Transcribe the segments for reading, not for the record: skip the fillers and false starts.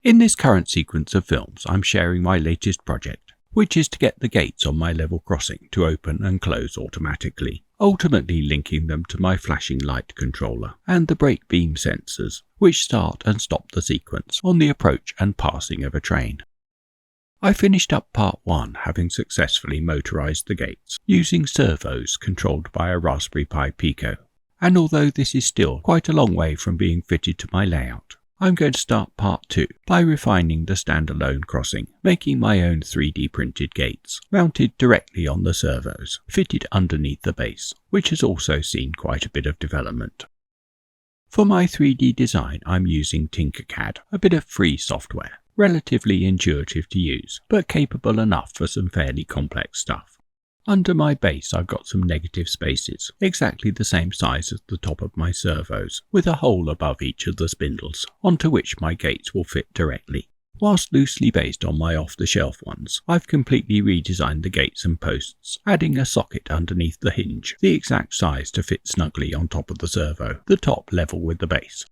In this current sequence of films, I'm sharing my latest project, which is to get the gates on my level crossing to open and close automatically, ultimately linking them to my flashing light controller and the brake beam sensors, which start and stop the sequence on the approach and passing of a train. I finished up part 1 having successfully motorized the gates using servos controlled by a Raspberry Pi Pico, and although this is still quite a long way from being fitted to my layout, I'm going to start part 2 by refining the standalone crossing, making my own 3D printed gates, mounted directly on the servos, fitted underneath the base, which has also seen quite a bit of development. For my 3D design I'm using Tinkercad, a bit of free software, relatively intuitive to use, but capable enough for some fairly complex stuff. Under my base I've got some negative spaces, exactly the same size as the top of my servos, with a hole above each of the spindles, onto which my gates will fit directly. Whilst loosely based on my off-the-shelf ones, I've completely redesigned the gates and posts, adding a socket underneath the hinge, the exact size to fit snugly on top of the servo, the top level with the base.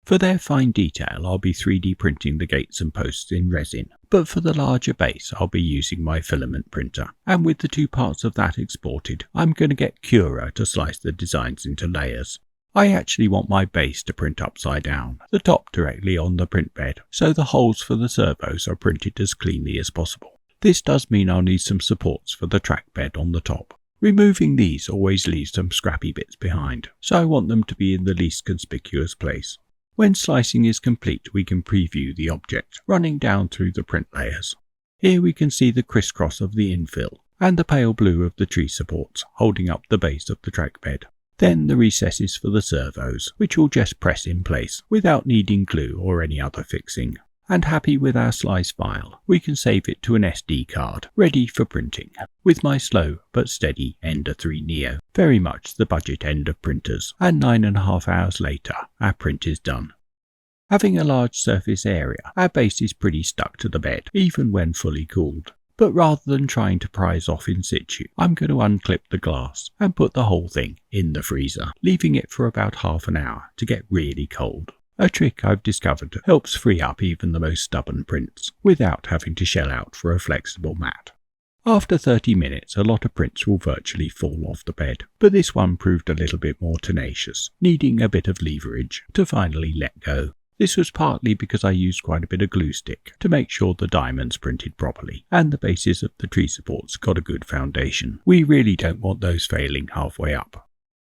For their fine detail I'll be 3D printing the gates and posts in resin, but for the larger base I'll be using my filament printer, and with the 2 parts of that exported, I'm going to get Cura to slice the designs into layers. I actually want my base to print upside down, the top directly on the print bed, so the holes for the servos are printed as cleanly as possible. This does mean I'll need some supports for the track bed on the top. Removing these always leaves some scrappy bits behind, so I want them to be in the least conspicuous place. When slicing is complete, we can preview the object, running down through the print layers. Here we can see the crisscross of the infill, and the pale blue of the tree supports holding up the base of the track bed. Then the recesses for the servos, which will just press in place, without needing glue or any other fixing. And happy with our slice file, we can save it to an SD card, ready for printing, with my slow but steady Ender 3 Neo, very much the budget end of printers, and 9.5 hours later, our print is done. Having a large surface area, our base is pretty stuck to the bed, even when fully cooled. But rather than trying to prise off in situ, I'm going to unclip the glass and put the whole thing in the freezer, leaving it for about half an hour to get really cold. A trick I've discovered helps free up even the most stubborn prints, without having to shell out for a flexible mat. After 30 minutes, a lot of prints will virtually fall off the bed, but this one proved a little bit more tenacious, needing a bit of leverage to finally let go. This was partly because I used quite a bit of glue stick to make sure the diamonds printed properly, and the bases of the tree supports got a good foundation. We really don't want those failing halfway up.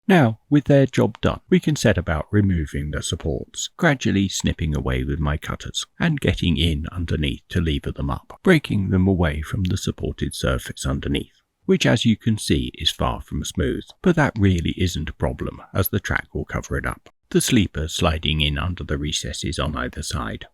Now, with their job done, we can set about removing the supports, gradually snipping away with my cutters, and getting in underneath to lever them up, breaking them away from the supported surface underneath, which as you can see is far from smooth, but that really isn't a problem as the track will cover it up, the sleepers sliding in under the recesses on either side.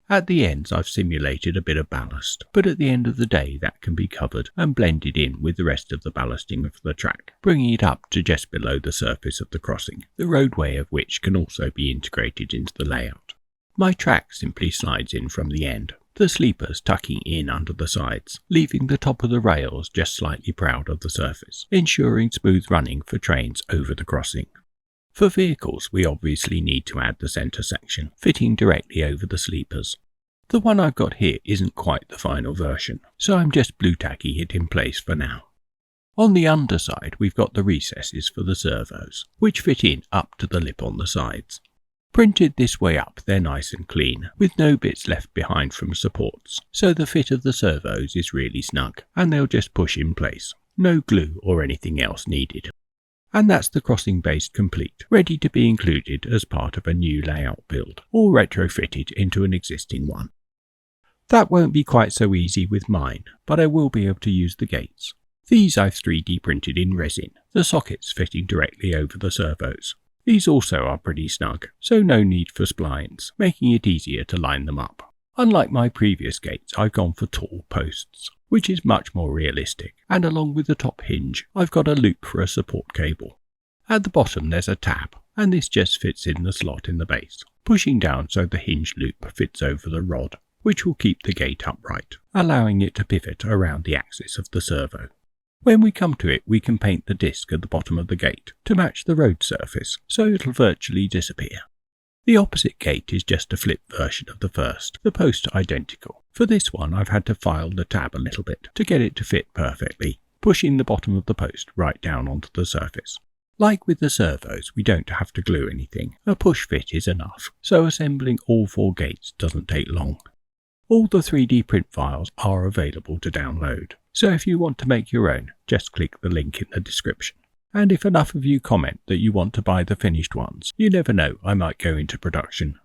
At the ends I've simulated a bit of ballast, but at the end of the day that can be covered and blended in with the rest of the ballasting of the track, bringing it up to just below the surface of the crossing, the roadway of which can also be integrated into the layout. My track simply slides in from the end, the sleepers tucking in under the sides, leaving the top of the rails just slightly proud of the surface, ensuring smooth running for trains over the crossing. For vehicles, we obviously need to add the centre section, fitting directly over the sleepers. The one I've got here isn't quite the final version, so I'm just blue tacking it in place for now. On the underside, we've got the recesses for the servos, which fit in up to the lip on the sides. Printed this way up, they're nice and clean, with no bits left behind from supports, so the fit of the servos is really snug, and they'll just push in place. No glue or anything else needed. And that's the crossing base complete, ready to be included as part of a new layout build, or retrofitted into an existing one. That won't be quite so easy with mine, but I will be able to use the gates. These I've 3D printed in resin, the sockets fitting directly over the servos. These also are pretty snug, so no need for splines, making it easier to line them up. Unlike my previous gates, I've gone for tall posts, which is much more realistic, and along with the top hinge, I've got a loop for a support cable. At the bottom there's a tab, and this just fits in the slot in the base, pushing down so the hinge loop fits over the rod, which will keep the gate upright, allowing it to pivot around the axis of the servo. When we come to it, we can paint the disc at the bottom of the gate to match the road surface, so it'll virtually disappear. The opposite gate is just a flip version of the first, the posts are identical. For this one I've had to file the tab a little bit to get it to fit perfectly, pushing the bottom of the post right down onto the surface. Like with the servos, we don't have to glue anything, a push fit is enough, so assembling all 4 gates doesn't take long. All the 3D print files are available to download, so if you want to make your own, just click the link in the description. And if enough of you comment that you want to buy the finished ones, you never know, I might go into production.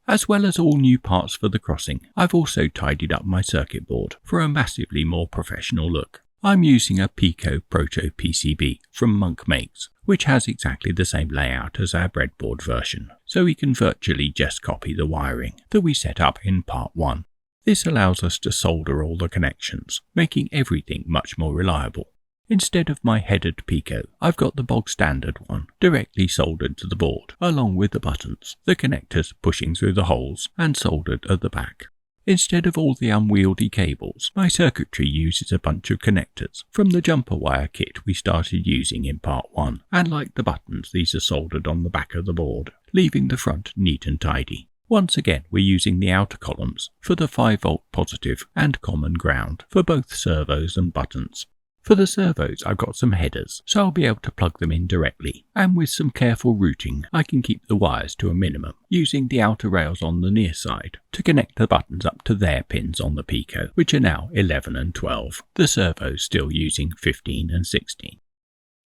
As well as all new parts for the crossing, I've also tidied up my circuit board for a massively more professional look. I'm using a Pico Proto PCB from Monk Makes, which has exactly the same layout as our breadboard version, so we can virtually just copy the wiring that we set up in part 1. This allows us to solder all the connections, making everything much more reliable. Instead of my headed Pico, I've got the bog standard one directly soldered to the board, along with the buttons, the connectors pushing through the holes and soldered at the back. Instead of all the unwieldy cables, my circuitry uses a bunch of connectors from the jumper wire kit we started using in part 1, and like the buttons, these are soldered on the back of the board, leaving the front neat and tidy. Once again, we're using the outer columns for the 5V positive and common ground for both servos and buttons. For the servos, I've got some headers, so I'll be able to plug them in directly, and with some careful routing, I can keep the wires to a minimum, using the outer rails on the near side to connect the buttons up to their pins on the Pico, which are now 11 and 12, the servos still using 15 and 16.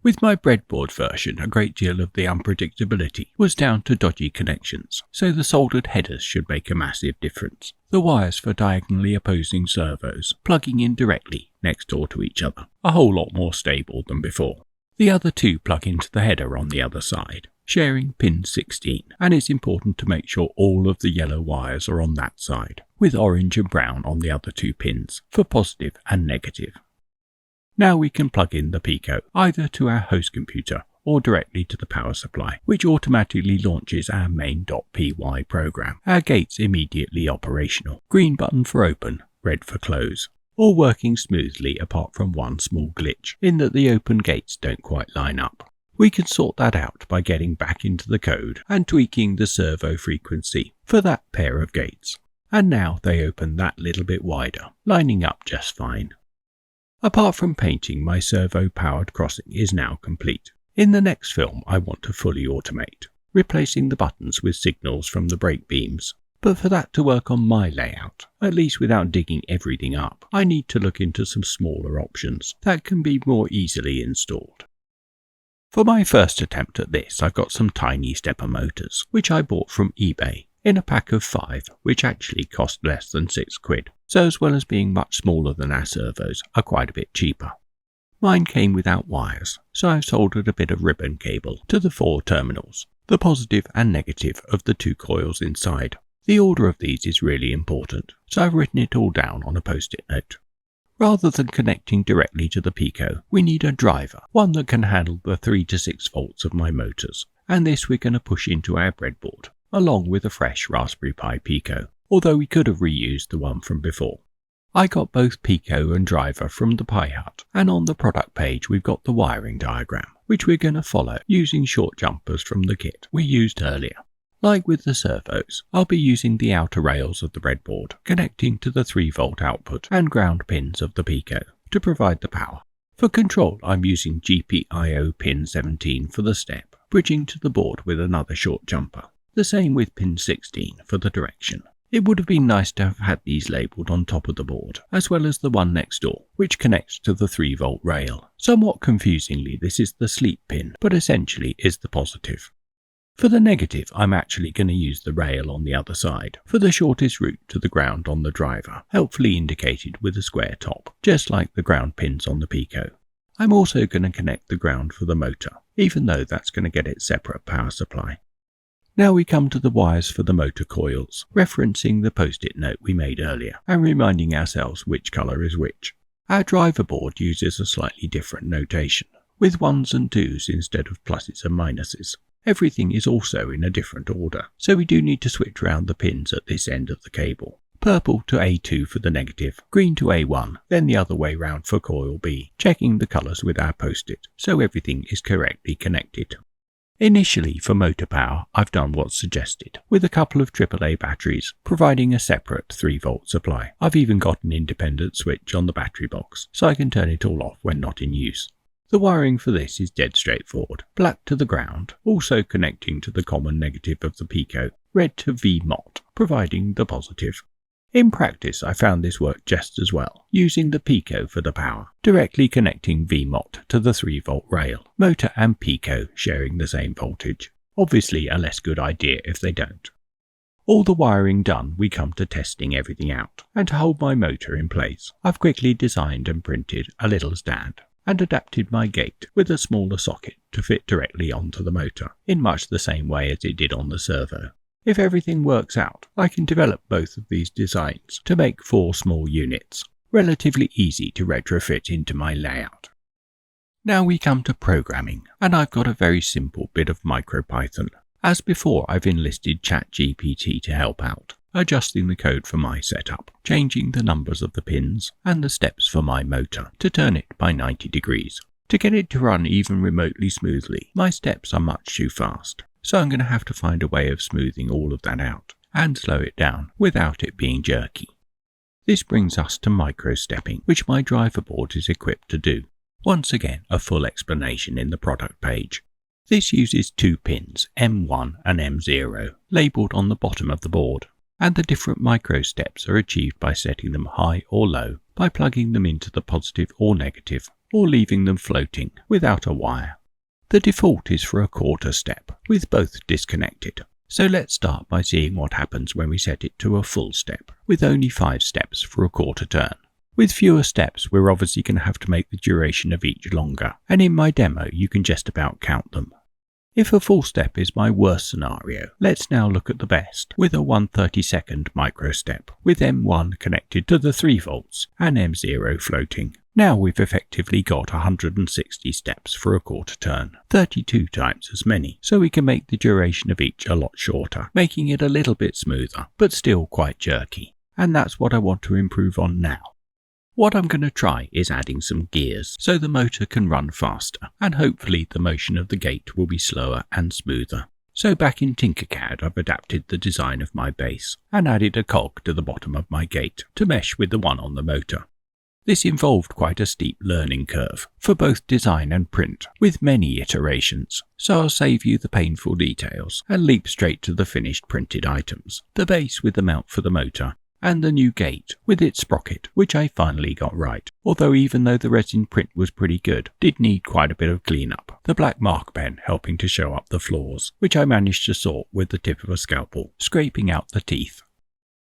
With my breadboard version, a great deal of the unpredictability was down to dodgy connections, so the soldered headers should make a massive difference. The wires for diagonally opposing servos plugging in directly next door to each other, a whole lot more stable than before. The other 2 plug into the header on the other side, sharing pin 16, and it's important to make sure all of the yellow wires are on that side, with orange and brown on the other 2 pins for positive and negative. Now we can plug in the Pico either to our host computer or directly to the power supply, which automatically launches our main.py program. Our gates immediately operational, green button for open, red for close, all working smoothly apart from one small glitch, in that the open gates don't quite line up. We can sort that out by getting back into the code and tweaking the servo frequency for that pair of gates. And now they open that little bit wider, lining up just fine. Apart from painting, my servo-powered crossing is now complete. In the next film, I want to fully automate, replacing the buttons with signals from the brake beams. But for that to work on my layout, at least without digging everything up, I need to look into some smaller options that can be more easily installed. For my first attempt at this, I've got some tiny stepper motors, which I bought from eBay, in a pack of 5, which actually cost less than £6, so as well as being much smaller than our servos, are quite a bit cheaper. Mine came without wires, so I've soldered a bit of ribbon cable to the 4 terminals, the positive and negative of the 2 coils inside. The order of these is really important, so I've written it all down on a post-it note. Rather than connecting directly to the Pico, we need a driver, one that can handle the 3 to 6 volts of my motors, and this we're going to push into our breadboard, along with a fresh Raspberry Pi Pico, although we could have reused the one from before. I got both Pico and driver from the Pi Hut, and on the product page we've got the wiring diagram, which we're going to follow using short jumpers from the kit we used earlier. Like with the servos, I'll be using the outer rails of the breadboard, connecting to the 3V output and ground pins of the Pico to provide the power. For control, I'm using GPIO pin 17 for the step, bridging to the board with another short jumper. The same with pin 16 for the direction. It would have been nice to have had these labelled on top of the board, as well as the one next door, which connects to the 3V rail. Somewhat confusingly, this is the sleep pin, but essentially is the positive. For the negative, I'm actually going to use the rail on the other side, for the shortest route to the ground on the driver, helpfully indicated with a square top, just like the ground pins on the Pico. I'm also going to connect the ground for the motor, even though that's going to get its separate power supply. Now we come to the wires for the motor coils, referencing the post-it note we made earlier, and reminding ourselves which colour is which. Our driver board uses a slightly different notation, with 1s and 2s instead of pluses and minuses. Everything is also in a different order, so we do need to switch around the pins at this end of the cable. Purple to A2 for the negative, green to A1, then the other way round for coil B, checking the colours with our post-it, so everything is correctly connected. Initially, for motor power, I've done what's suggested, with a couple of AAA batteries, providing a separate 3-volt supply. I've even got an independent switch on the battery box, so I can turn it all off when not in use. The wiring for this is dead straightforward. Black to the ground, also connecting to the common negative of the Pico, red to VMOT, providing the positive. In practice, I found this worked just as well, using the Pico for the power, directly connecting VMOT to the 3-volt rail, motor and Pico sharing the same voltage. Obviously a less good idea if they don't. All the wiring done, we come to testing everything out, and to hold my motor in place, I've quickly designed and printed a little stand, and adapted my gate with a smaller socket to fit directly onto the motor, in much the same way as it did on the servo. If everything works out, I can develop both of these designs to make 4 small units, relatively easy to retrofit into my layout. Now we come to programming, and I've got a very simple bit of MicroPython. As before, I've enlisted ChatGPT to help out, adjusting the code for my setup, changing the numbers of the pins and the steps for my motor to turn it by 90 degrees. To get it to run even remotely smoothly, my steps are much too fast. So I'm going to have to find a way of smoothing all of that out and slow it down without it being jerky. This brings us to micro-stepping, which my driver board is equipped to do. Once again, a full explanation in the product page. This uses 2 pins, M1 and M0, labelled on the bottom of the board, and the different micro-steps are achieved by setting them high or low, by plugging them into the positive or negative, or leaving them floating without a wire. The default is for a quarter step, with both disconnected. So let's start by seeing what happens when we set it to a full step, with only 5 steps for a quarter turn. With fewer steps, we're obviously going to have to make the duration of each longer, and in my demo you can just about count them. If a full step is my worst scenario, let's now look at the best, with a 1/32 micro step, with M1 connected to the 3 volts and M0 floating. Now we've effectively got 160 steps for a quarter turn, 32 times as many, so we can make the duration of each a lot shorter, making it a little bit smoother, but still quite jerky. And that's what I want to improve on now. What I'm going to try is adding some gears, so the motor can run faster, and hopefully the motion of the gate will be slower and smoother. So back in Tinkercad I've adapted the design of my base, and added a cog to the bottom of my gate to mesh with the one on the motor. This involved quite a steep learning curve for both design and print, with many iterations, so I'll save you the painful details and leap straight to the finished printed items, the base with the mount for the motor, and the new gate with its sprocket, which I finally got right, although even though the resin print was pretty good, did need quite a bit of cleanup, the black mark pen helping to show up the flaws, which I managed to sort with the tip of a scalpel, scraping out the teeth.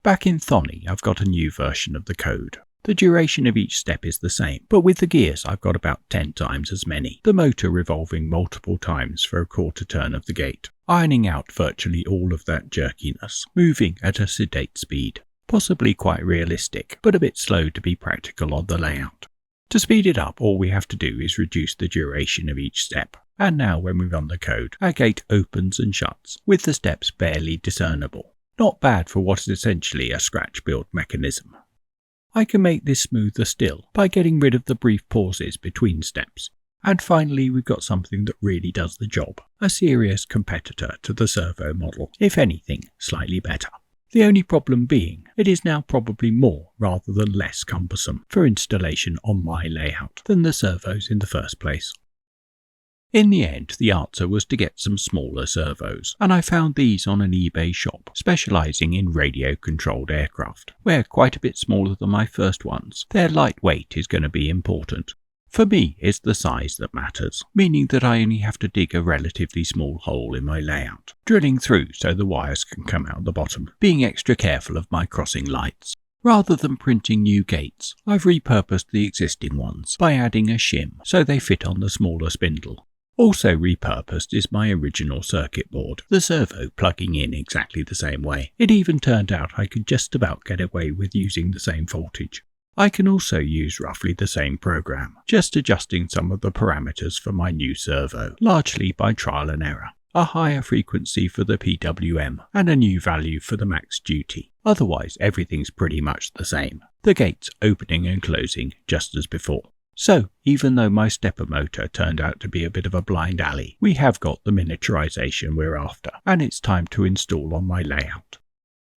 Back in Thonny I've got a new version of the code. The duration of each step is the same, but with the gears I've got about 10 times as many, the motor revolving multiple times for a quarter turn of the gate, ironing out virtually all of that jerkiness, moving at a sedate speed. Possibly quite realistic, but a bit slow to be practical on the layout. To speed it up, all we have to do is reduce the duration of each step, and now when we run the code, our gate opens and shuts, with the steps barely discernible. Not bad for what is essentially a scratch-build mechanism. I can make this smoother still by getting rid of the brief pauses between steps. And finally we've got something that really does the job, a serious competitor to the servo model, if anything, slightly better. The only problem being, it is now probably more rather than less cumbersome for installation on my layout than the servos in the first place. In the end, the answer was to get some smaller servos, and I found these on an eBay shop specialising in radio-controlled aircraft, where quite a bit smaller than my first ones, their lightweight is going to be important. For me, it's the size that matters, meaning that I only have to dig a relatively small hole in my layout, drilling through so the wires can come out the bottom, being extra careful of my crossing lights. Rather than printing new gates, I've repurposed the existing ones by adding a shim so they fit on the smaller spindle. Also repurposed is my original circuit board, the servo plugging in exactly the same way. It even turned out I could just about get away with using the same voltage. I can also use roughly the same program, just adjusting some of the parameters for my new servo, largely by trial and error. A higher frequency for the PWM and a new value for the max duty. Otherwise everything's pretty much the same. The gates opening and closing just as before. So, even though my stepper motor turned out to be a bit of a blind alley, we have got the miniaturization we're after, and it's time to install on my layout.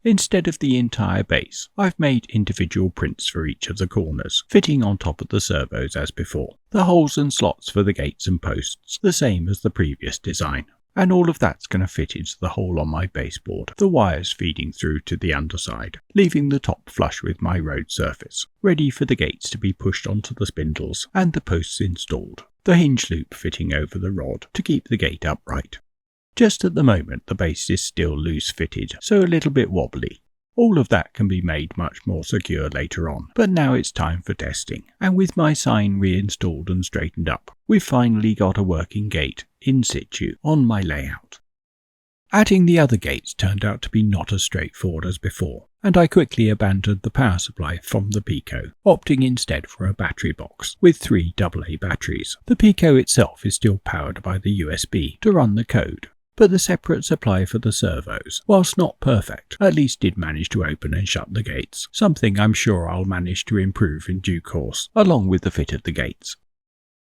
Instead of the entire base, I've made individual prints for each of the corners, fitting on top of the servos as before. The holes and slots for the gates and posts, the same as the previous design. And all of that's going to fit into the hole on my baseboard, the wires feeding through to the underside, leaving the top flush with my road surface, ready for the gates to be pushed onto the spindles and the posts installed, the hinge loop fitting over the rod to keep the gate upright. Just at the moment the base is still loose fitted, so a little bit wobbly. All of that can be made much more secure later on, but now it's time for testing, and with my sign reinstalled and straightened up, we've finally got a working gate in situ on my layout. Adding the other gates turned out to be not as straightforward as before, and I quickly abandoned the power supply from the Pico, opting instead for a battery box with 3 AA batteries. The Pico itself is still powered by the USB to run the code, but the separate supply for the servos, whilst not perfect, at least did manage to open and shut the gates, something I'm sure I'll manage to improve in due course, along with the fit of the gates.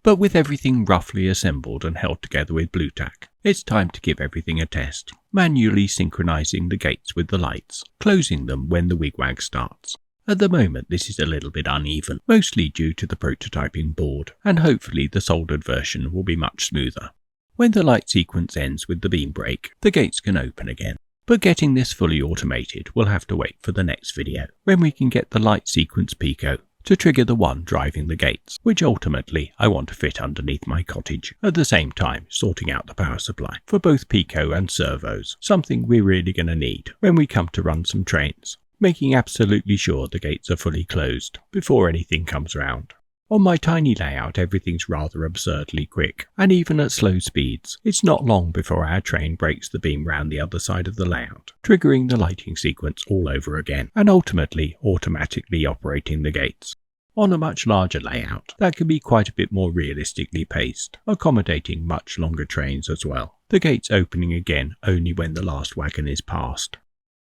But with everything roughly assembled and held together with blue tack, it's time to give everything a test, manually synchronizing the gates with the lights, closing them when the wigwag starts. At the moment this is a little bit uneven, mostly due to the prototyping board, and hopefully the soldered version will be much smoother. When the light sequence ends with the beam break, the gates can open again. But getting this fully automated will have to wait for the next video, when we can get the light sequence Pico to trigger the one driving the gates, which ultimately I want to fit underneath my cottage, at the same time sorting out the power supply for both Pico and servos, something we're really going to need when we come to run some trains, making absolutely sure the gates are fully closed before anything comes around. On my tiny layout everything's rather absurdly quick, and even at slow speeds, it's not long before our train breaks the beam round the other side of the layout, triggering the lighting sequence all over again, and ultimately automatically operating the gates. On a much larger layout, that can be quite a bit more realistically paced, accommodating much longer trains as well, the gates opening again only when the last wagon is passed.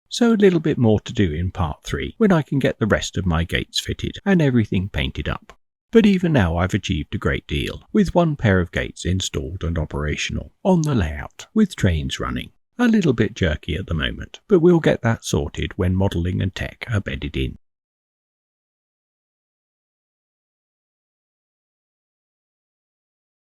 So a little bit more to do in part 3, when I can get the rest of my gates fitted and everything painted up. But even now I've achieved a great deal, with one pair of gates installed and operational on the layout, with trains running. A little bit jerky at the moment, but we'll get that sorted when modelling and tech are bedded in.